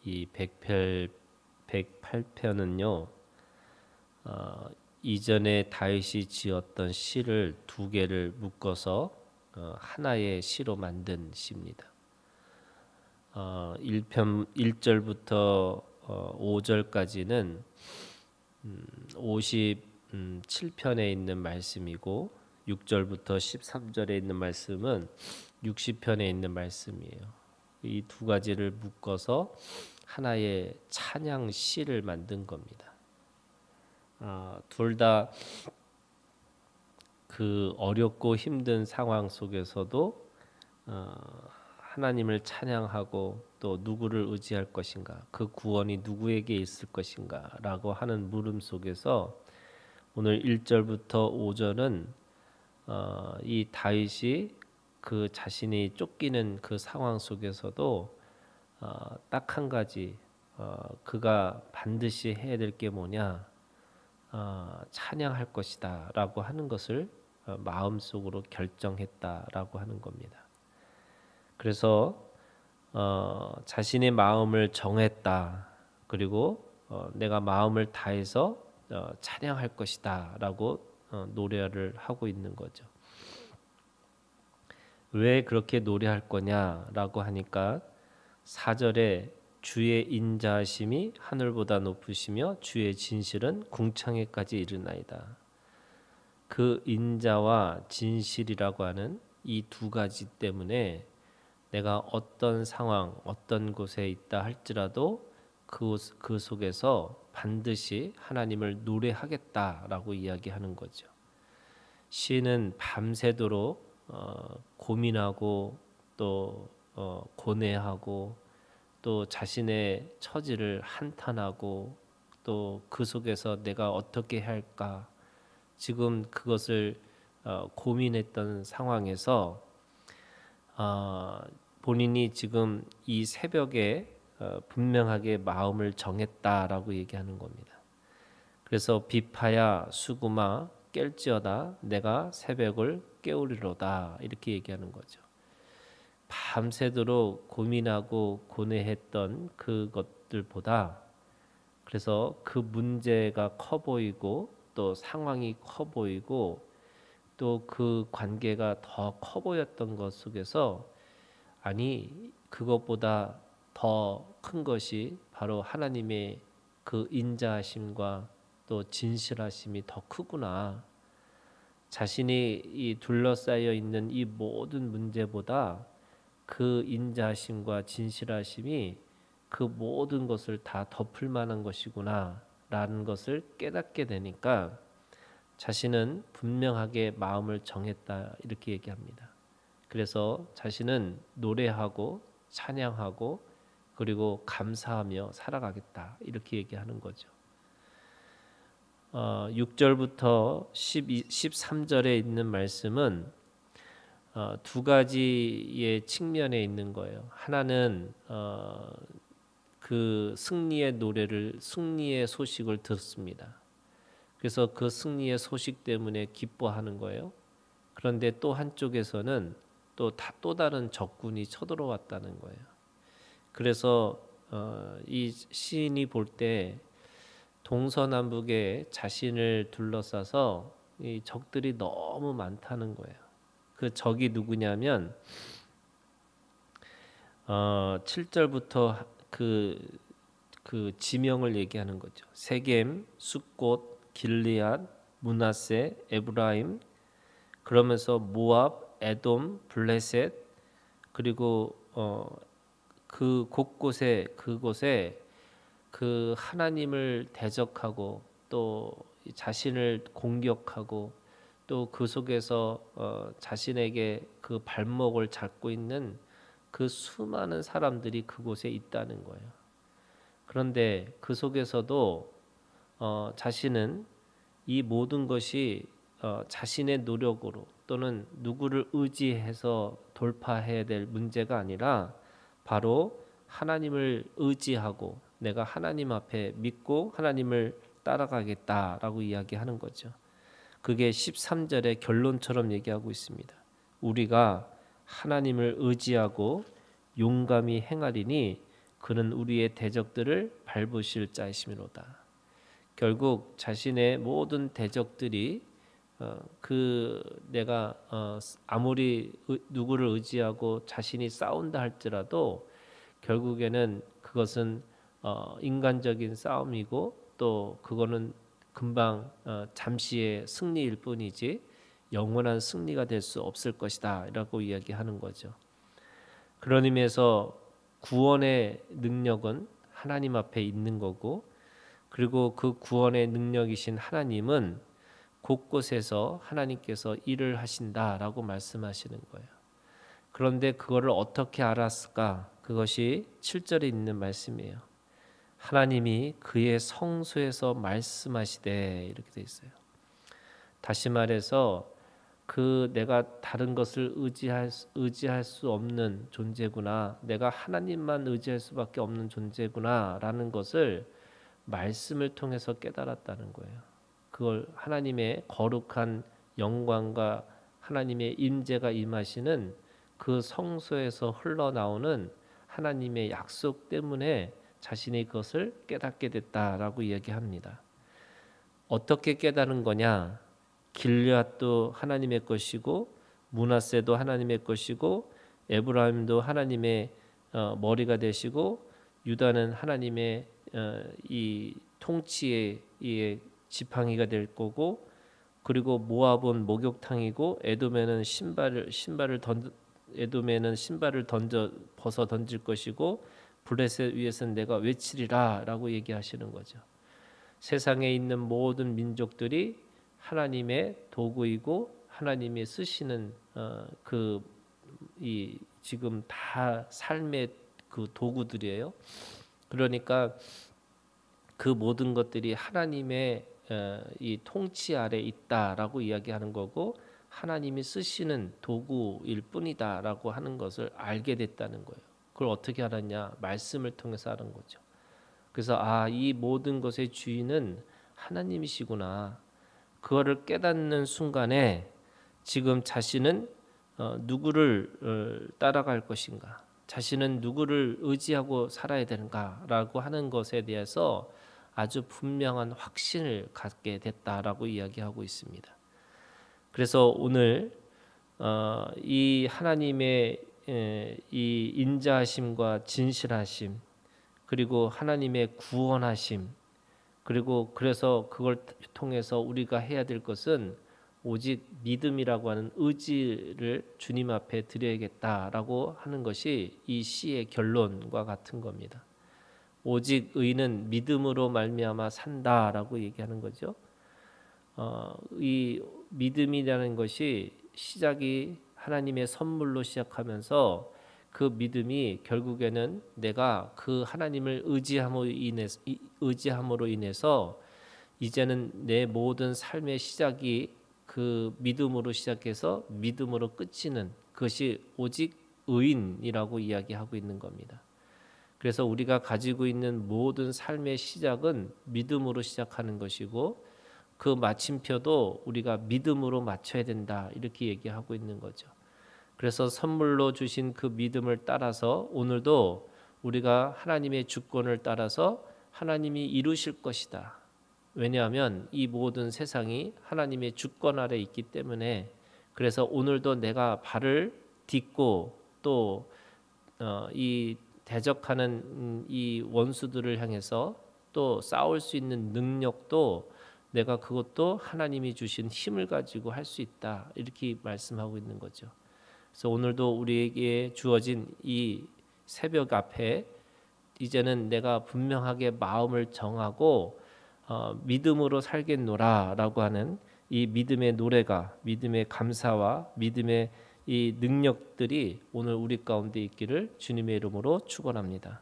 이 108편은요, 이전에 다윗이 지었던 시를 두 개를 묶어서 하나의 시로 만든 시입니다. 1편 1절부터 5절까지는 57편에 있는 말씀이고 6절부터 13절에 있는 말씀은 60편에 있는 말씀이에요. 이 두 가지를 묶어서 하나의 찬양 시를 만든 겁니다. 둘 다 그 어렵고 힘든 상황 속에서도 하나님을 찬양하고 또 누구를 의지할 것인가, 그 구원이 누구에게 있을 것인가라고 하는 물음 속에서 오늘 1절부터 5절은 이 다윗이 그 자신이 쫓기는 그 상황 속에서도 딱 한 가지 그가 반드시 해야 될 게 뭐냐, 찬양할 것이다라고 하는 것을 마음속으로 결정했다라고 하는 겁니다. 그래서 자신의 마음을 정했다. 그리고 내가 마음을 다해서 찬양할 것이다라고 노래를 하고 있는 거죠. 왜 그렇게 노래할 거냐라고 하니까 4절에 주의 인자하심이 하늘보다 높으시며 주의 진실은 궁창에까지 이르나이다. 그 인자와 진실이라고 하는 이 두 가지 때문에 내가 어떤 상황, 어떤 곳에 있다 할지라도 그 속에서 반드시 하나님을 노래하겠다라고 이야기하는 거죠. 시인은 밤새도록 고민하고 또 고뇌하고 또 자신의 처지를 한탄하고 또 그 속에서 내가 어떻게 할까 지금 그것을 고민했던 상황에서 본인이 지금 이 새벽에 분명하게 마음을 정했다라고 얘기하는 겁니다. 그래서 비파야 수구마 깰지어다 내가 새벽을 깨우리로다 이렇게 얘기하는 거죠. 밤새도록 고민하고 고뇌했던 그것들보다 그래서 그 문제가 커 보이고 또 상황이 커 보이고 또 그 관계가 더 커 보였던 것 속에서 아니 그것보다 더 큰 것이 바로 하나님의 그 인자하심과 또 진실하심이 더 크구나. 자신이 이 둘러싸여 있는 이 모든 문제보다 그 인자하심과 진실하심이 그 모든 것을 다 덮을 만한 것이구나 라는 것을 깨닫게 되니까 자신은 분명하게 마음을 정했다 이렇게 얘기합니다. 그래서 자신은 노래하고 찬양하고 그리고 감사하며 살아가겠다 이렇게 얘기하는 거죠. 6절부터 13절에 있는 말씀은 두 가지의 측면에 있는 거예요. 하나는 그 승리의 소식을 듣습니다. 그래서 그 승리의 소식 때문에 기뻐하는 거예요. 그런데 또 한쪽에서는 또 다른 적군이 쳐들어왔다는 거예요. 그래서 이 시인이 볼 때 동서남북에 자신을 둘러싸서 이 적들이 너무 많다는 거예요. 그 적이 누구냐면 7절부터 그 지명을 얘기하는 거죠. 세겜, 숫곳, 길리앗, 므낫세, 에브라임, 그러면서 모압, 에돔, 블레셋, 그리고 그 곳곳에 그곳에 그 하나님을 대적하고 또 자신을 공격하고 또 그 속에서 자신에게 그 발목을 잡고 있는 그 수많은 사람들이 그곳에 있다는 거예요. 그런데 그 속에서도 자신은 이 모든 것이 자신의 노력으로 또는 누구를 의지해서 돌파해야 될 문제가 아니라 바로 하나님을 의지하고 내가 하나님 앞에 믿고 하나님을 따라가겠다라고 이야기하는 거죠. 그게 13절의 결론처럼 얘기하고 있습니다. 우리가 하나님을 의지하고 용감히 행하리니 그는 우리의 대적들을 밟으실 자이심이로다. 결국 자신의 모든 대적들이 내가 아무리 누구를 의지하고 자신이 싸운다 할지라도 결국에는 그것은 인간적인 싸움이고 또 그거는 금방 잠시의 승리일 뿐이지 영원한 승리가 될 수 없을 것이다 라고 이야기하는 거죠. 그런 의미에서 구원의 능력은 하나님 앞에 있는 거고, 그리고 그 구원의 능력이신 하나님은 곳곳에서 하나님께서 일을 하신다라고 말씀하시는 거예요. 그런데 그거를 어떻게 알았을까? 그것이 7절에 있는 말씀이에요. 하나님이 그의 성소에서 말씀하시되, 이렇게 돼 있어요. 다시 말해서 내가 다른 것을 의지할 수 없는 존재구나, 내가 하나님만 의지할 수밖에 없는 존재구나라는 것을 말씀을 통해서 깨달았다는 거예요. 그걸 하나님의 거룩한 영광과 하나님의 임재가 임하시는 그 성소에서 흘러나오는 하나님의 약속 때문에 자신이 그것을 깨닫게 됐다라고 이야기합니다. 어떻게 깨달은 거냐? 길앗도 하나님의 것이고 므낫세도 하나님의 것이고 에브라임도 하나님의 머리가 되시고 유다는 하나님의 이 통치의 지팡이가 될 거고, 그리고 모압은 목욕탕이고 에돔에는 신발을 벗어 던질 것이고 블레셋 위에서는 내가 외치리라라고 얘기하시는 거죠. 세상에 있는 모든 민족들이 하나님의 도구이고 하나님이 쓰시는 지금 다 삶의 그 도구들이에요. 그러니까 그 모든 것들이 하나님의 이 통치 아래 있다라고 이야기하는 거고 하나님이 쓰시는 도구일 뿐이다라고 하는 것을 알게 됐다는 거예요. 그걸 어떻게 알았냐? 말씀을 통해서 아는 거죠. 그래서 이 모든 것의 주인은 하나님이시구나. 그거를 깨닫는 순간에 지금 자신은 누구를 따라갈 것인가, 자신은 누구를 의지하고 살아야 되는가라고 하는 것에 대해서 아주 분명한 확신을 갖게 됐다라고 이야기하고 있습니다. 그래서 오늘 이 하나님의 이 인자하심과 진실하심, 그리고 하나님의 구원하심, 그리고 그래서 그걸 통해서 우리가 해야 될 것은 오직 믿음이라고 하는 의지를 주님 앞에 드려야겠다라고 하는 것이 이 시의 결론과 같은 겁니다. 오직 의인은 믿음으로 말미암아 산다라고 얘기하는 거죠. 이 믿음이라는 것이 시작이 하나님의 선물로 시작하면서 그 믿음이 결국에는 내가 그 하나님을 의지함으로 인해서 이제는 내 모든 삶의 시작이 그 믿음으로 시작해서 믿음으로 끝이는 그것이 오직 의인이라고 이야기하고 있는 겁니다. 그래서 우리가 가지고 있는 모든 삶의 시작은 믿음으로 시작하는 것이고 그 마침표도 우리가 믿음으로 맞춰야 된다, 이렇게 얘기하고 있는 거죠. 그래서 선물로 주신 그 믿음을 따라서 오늘도 우리가 하나님의 주권을 따라서 하나님이 이루실 것이다. 왜냐하면 이 모든 세상이 하나님의 주권 아래 있기 때문에, 그래서 오늘도 내가 발을 딛고 또 이 대적하는 이 원수들을 향해서 또 싸울 수 있는 능력도 내가 그것도 하나님이 주신 힘을 가지고 할 수 있다, 이렇게 말씀하고 있는 거죠. 그래서 오늘도 우리에게 주어진 이 새벽 앞에 이제는 내가 분명하게 마음을 정하고 믿음으로 살겠노라라고 하는 이 믿음의 노래가, 믿음의 감사와 믿음의 이 능력들이 오늘 우리 가운데 있기를 주님의 이름으로 축원합니다.